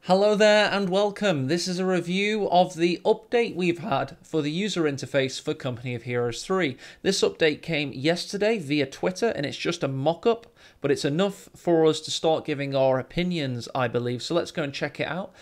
Hello there and welcome. This is a review of the update we've had for the user interface for Company of Heroes 3. This update came yesterday via Twitter and it's just a mock-up, but it's enough for us to start giving our opinions, I believe. So let's go and check it out.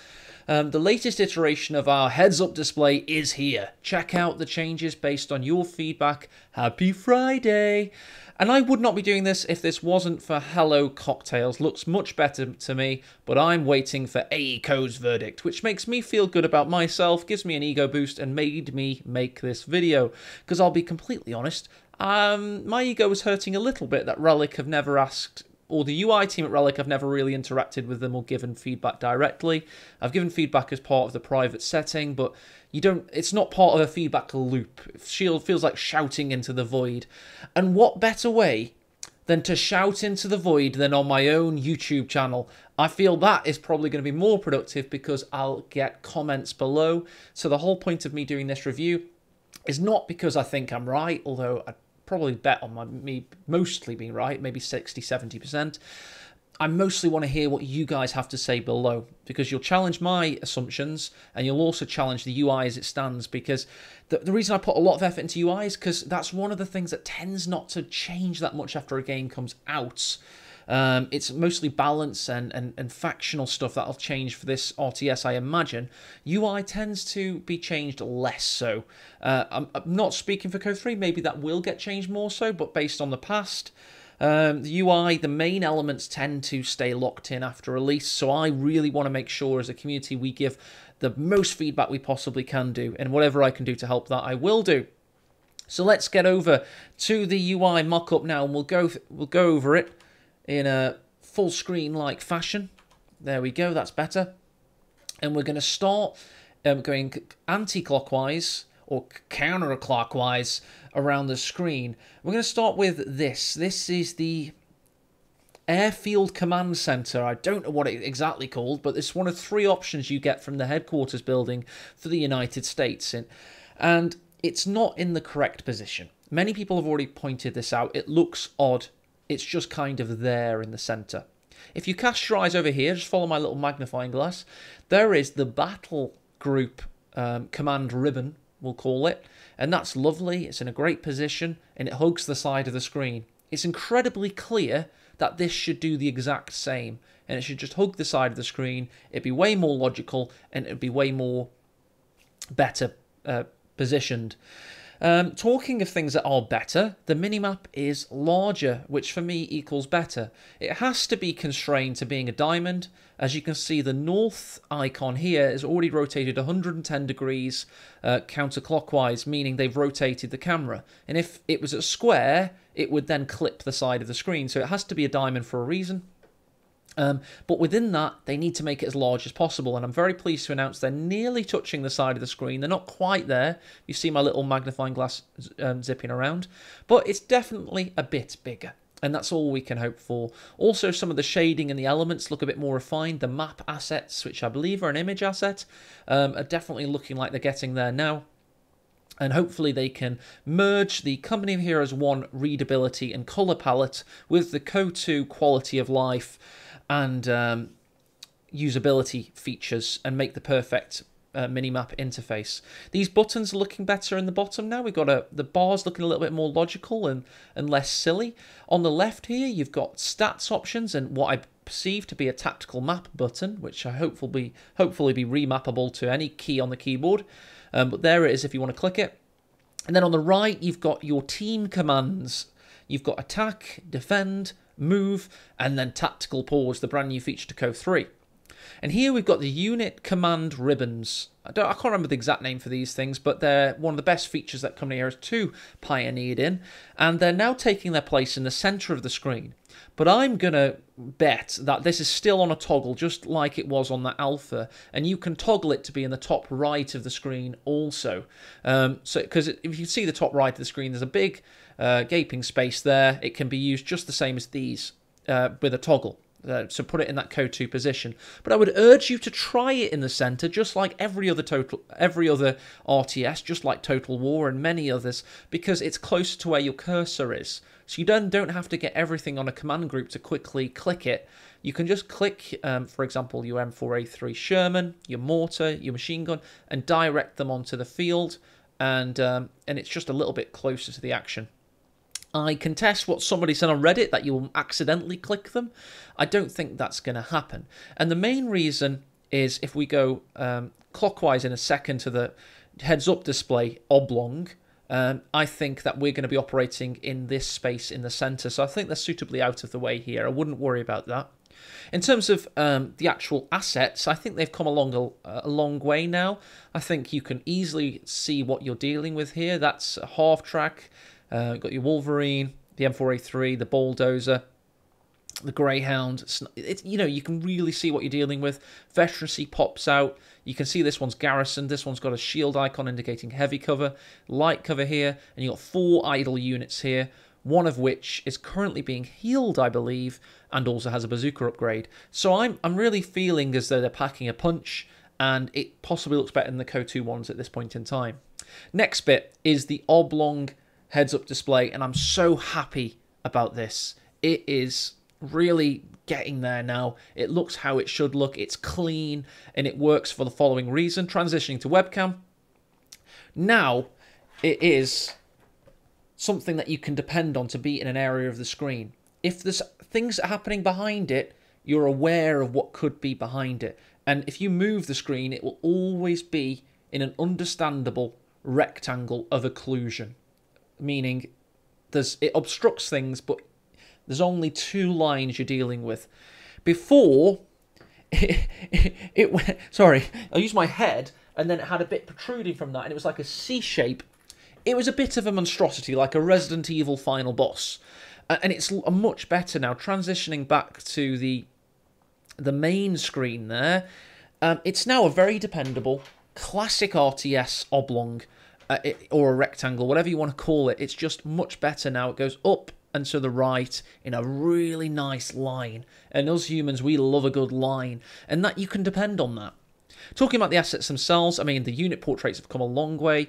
The latest iteration of our heads-up display is here. Check out the changes based on your feedback. Happy Friday! And I would not be doing this if this wasn't for Hello Cocktails. Looks much better to me, but I'm waiting for AECO's verdict, which makes me feel good about myself, gives me an ego boost, and made me make this video. Because I'll be completely honest, my ego was hurting a little bit that Relic have never asked, or the UI team at Relic have never really interacted with them or given feedback directly. I've given feedback as part of the private setting, but it's not part of a feedback loop. Shield feels like shouting into the void. And what better way than to shout into the void than on my own YouTube channel? I feel that is probably going to be more productive because I'll get comments below. So the whole point of me doing this review is not because I think I'm right, although I'd probably bet on me mostly being right, maybe 60-70%. I mostly want to hear what you guys have to say below, because you'll challenge my assumptions and you'll also challenge the UI as it stands, because the reason I put a lot of effort into UI is because that's one of the things that tends not to change that much after a game comes out. It's mostly balance and factional stuff that'll change for this RTS, I imagine. UI tends to be changed less so. I'm not speaking for COH3, maybe that will get changed more so, but based on the past, the UI, the main elements tend to stay locked in after release, so I really want to make sure as a community we give the most feedback we possibly can do, and whatever I can do to help that, I will do. So let's get over to the UI mock-up now, and we'll go over it in a full screen-like fashion. There we go, that's better. And we're going to start going anti-clockwise or counterclockwise around the screen. We're going to start with this. This is the Airfield Command Center. I don't know what it's exactly called, but it's one of 3 options you get from the headquarters building for the United States. And it's not in the correct position. Many people have already pointed this out. It looks odd. It's just kind of there in the center. If you cast your eyes over here, just follow my little magnifying glass, there is the battle group command ribbon, we'll call it, and that's lovely. It's in a great position and it hugs the side of the screen. It's incredibly clear that this should do the exact same, and it should just hug the side of the screen. It'd be way more logical and it'd be way more better positioned. Talking of things that are better, the minimap is larger, which for me equals better. It has to be constrained to being a diamond. As you can see, the north icon here is already rotated 110 degrees counterclockwise, meaning they've rotated the camera. And if it was a square, it would then clip the side of the screen. So it has to be a diamond for a reason. But within that, they need to make it as large as possible, and I'm very pleased to announce they're nearly touching the side of the screen. They're not quite there. You see my little magnifying glass zipping around, but it's definitely a bit bigger, and that's all we can hope for. Also, some of the shading and the elements look a bit more refined. The map assets, which I believe are an image asset, are definitely looking like they're getting there now. And hopefully they can merge the Company of Heroes 1 readability and colour palette with the COH3 quality of life and usability features and make the perfect minimap interface. These buttons are looking better in the bottom now. We've got the bars looking a little bit more logical and less silly. On the left here, you've got stats options and what I perceive to be a tactical map button, which I hopefully be remappable to any key on the keyboard. But there it is if you want to click it. And then on the right, you've got your team commands. You've got attack, defend, move, and then tactical pause, the brand new feature to COH3. And here we've got the unit command ribbons. I can't remember the exact name for these things, but they're one of the best features that Company of Heroes 2 pioneered in, and they're now taking their place in the center of the screen. But I'm going to bet that this is still on a toggle, just like it was on the alpha, and you can toggle it to be in the top right of the screen also. Because if you see the top right of the screen, there's a big gaping space there. It can be used just the same as these with a toggle. So put it in that COH3 position. But I would urge you to try it in the center, just like every other RTS, just like Total War and many others, because it's closer to where your cursor is. So you don't have to get everything on a command group to quickly click it. you can just click, for example, your M4A3 Sherman, your mortar, your machine gun, and direct them onto the field, and it's just a little bit closer to the action. I contest what somebody said on Reddit, that you will accidentally click them. I don't think that's going to happen. And the main reason is, if we go clockwise in a second to the heads-up display oblong, I think that we're going to be operating in this space in the center. So I think they're suitably out of the way here. I wouldn't worry about that. In terms of the actual assets, I think they've come along a long way now. I think you can easily see what you're dealing with here. That's a half track. Got your Wolverine, the M4A3, the Bulldozer, the Greyhound. You can really see what you're dealing with. Veterancy pops out. You can see this one's garrisoned. This one's got a shield icon indicating heavy cover, light cover here, and you've got 4 idle units here, one of which is currently being healed, I believe, and also has a bazooka upgrade. So I'm really feeling as though they're packing a punch, and it possibly looks better than the COH3 ones at this point in time. Next bit is the oblong heads-up display, and I'm so happy about this. It is really getting there now. It looks how it should look. It's clean, and it works for the following reason. Transitioning to webcam. Now, it is something that you can depend on to be in an area of the screen. If there's things happening behind it, you're aware of what could be behind it. And if you move the screen, it will always be in an understandable rectangle of occlusion. Meaning it obstructs things, but there's only 2 lines you're dealing with. Before, it went, sorry, I used my head, and then it had a bit protruding from that, and it was like a C shape. It was a bit of a monstrosity, like a Resident Evil final boss. And it's much better now. Transitioning back to the main screen there, it's now a very dependable, classic RTS oblong, or a rectangle, whatever you want to call it. It's just much better now. It goes up and to the right in a really nice line. And us humans, we love a good line. And that you can depend on that. Talking about the assets themselves, I mean, the unit portraits have come a long way.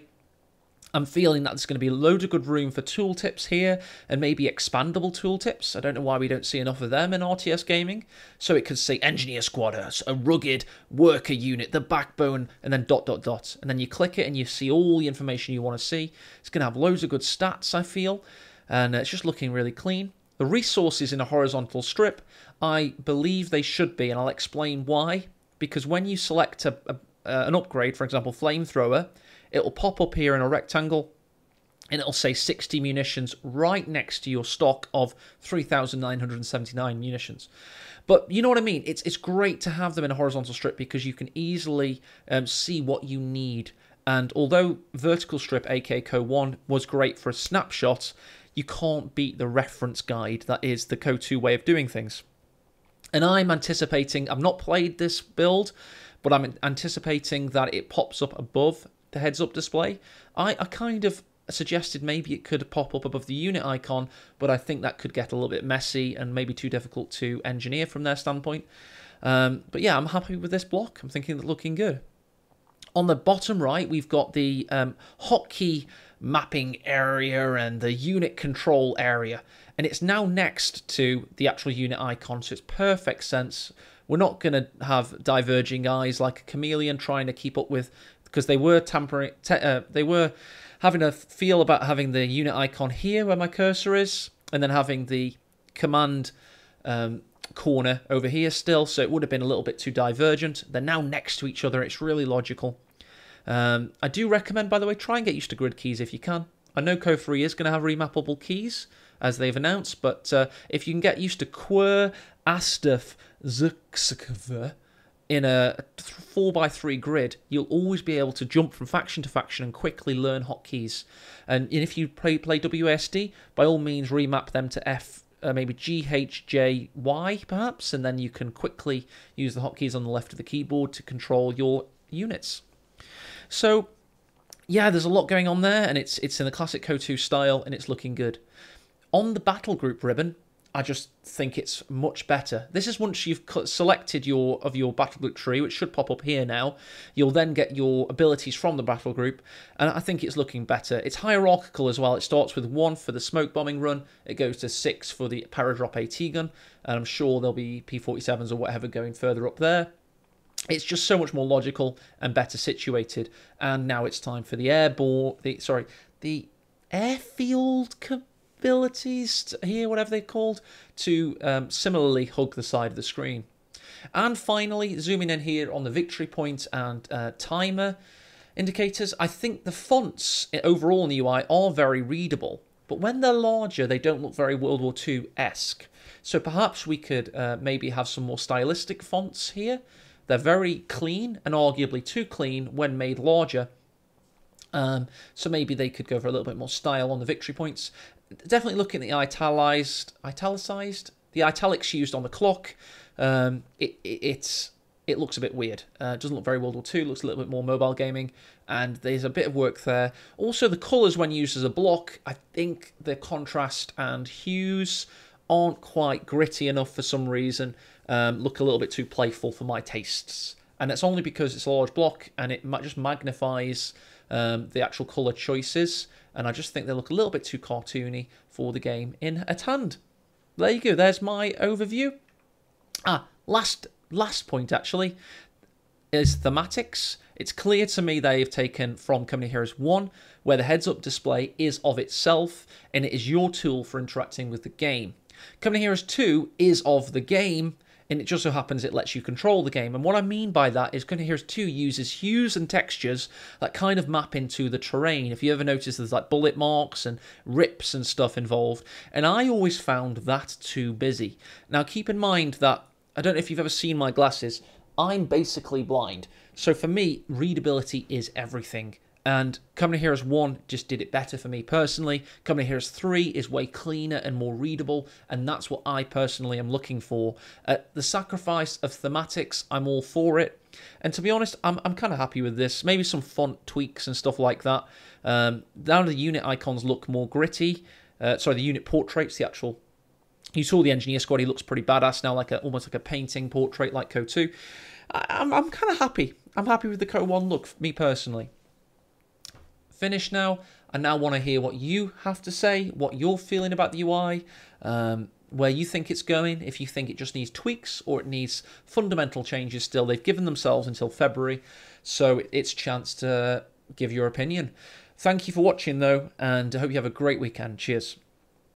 I'm feeling that there's going to be loads of good room for tooltips here, and maybe expandable tooltips. I don't know why we don't see enough of them in RTS gaming. So it could say Engineer Squad, a rugged worker unit, the backbone, and then ... And then you click it and you see all the information you want to see. It's going to have loads of good stats, I feel, and it's just looking really clean. The resources in a horizontal strip, I believe they should be, and I'll explain why. Because when you select an upgrade, for example, flamethrower, it'll pop up here in a rectangle, and it'll say 60 munitions right next to your stock of 3,979 munitions. But you know what I mean? It's great to have them in a horizontal strip because you can easily see what you need. And although vertical strip, aka COH1, was great for a snapshot, you can't beat the reference guide that is the COH2 way of doing things. And I'm anticipating, I've not played this build, but I'm anticipating that it pops up above the heads-up display. I kind of suggested maybe it could pop up above the unit icon, but I think that could get a little bit messy and maybe too difficult to engineer from their standpoint. But yeah, I'm happy with this block. I'm thinking it's looking good. On the bottom right, we've got the hotkey mapping area and the unit control area, and it's now next to the actual unit icon, so it's perfect sense. We're not going to have diverging eyes like a chameleon trying to keep up with, because they were they were having a feel about having the unit icon here where my cursor is, and then having the command corner over here still, so it would have been a little bit too divergent. They're now next to each other. It's really logical. I do recommend, by the way, try and get used to grid keys if you can. I know COH3 is going to have remappable keys, as they've announced, but if you can get used to Quer, Astaf, Zukskv in a 4x3 grid, you'll always be able to jump from faction to faction and quickly learn hotkeys. And if you play WASD, by all means remap them to F, maybe G, H, J, Y perhaps, and then you can quickly use the hotkeys on the left of the keyboard to control your units. So yeah, there's a lot going on there, and it's in the classic COH2 style, and it's looking good. On the battle group ribbon, I just think it's much better. This is once you've selected your battle group tree, which should pop up here now. You'll then get your abilities from the battle group, and I think it's looking better. It's hierarchical as well. It starts with 1 for the smoke bombing run. It goes to 6 for the paradrop AT gun, and I'm sure there'll be P47s or whatever going further up there. It's just so much more logical and better situated. And now it's time for the the airfield abilities here, whatever they're called, to similarly hug the side of the screen. And finally, zooming in here on the victory point and timer indicators, I think the fonts overall in the UI are very readable, but when they're larger, they don't look very World War II-esque. So perhaps we could maybe have some more stylistic fonts here. They're very clean and arguably too clean when made larger. So maybe they could go for a little bit more style on the victory points. Definitely looking at the italicized, the italics used on the clock. It looks a bit weird. It doesn't look very World War II. It looks a little bit more mobile gaming, and there's a bit of work there. Also, the colours when used as a block, I think the contrast and hues aren't quite gritty enough for some reason. Look a little bit too playful for my tastes, and it's only because it's a large block and it just magnifies the actual colour choices, and I just think they look a little bit too cartoony for the game in at hand. There you go, there's my overview. Last point actually is thematics. It's clear to me they've taken from Company Heroes 1, where the heads-up display is of itself and it is your tool for interacting with the game. Company Heroes 2 is of the game, and it just so happens it lets you control the game. And what I mean by that is Company Heroes 2 uses hues and textures that kind of map into the terrain. If you ever notice, there's like bullet marks and rips and stuff involved, and I always found that too busy. Now keep in mind that, I don't know if you've ever seen my glasses, I'm basically blind. So for me, readability is everything. And Company Heroes 1 just did it better for me personally. Company Heroes 3 is way cleaner and more readable, and that's what I personally am looking for. The sacrifice of thematics, I'm all for it. And to be honest, I'm kind of happy with this. Maybe some font tweaks and stuff like that. Now the unit icons look more gritty. The unit portraits, the actual... You saw the engineer squad, he looks pretty badass now, like almost like a painting portrait like COH3. I'm kind of happy. I'm happy with the COH1 look, me personally. Finished now. I now want to hear what you have to say, what you're feeling about the UI, where you think it's going, if you think it just needs tweaks or it needs fundamental changes still. They've given themselves until February, so it's a chance to give your opinion. Thank you for watching though, and I hope you have a great weekend. Cheers.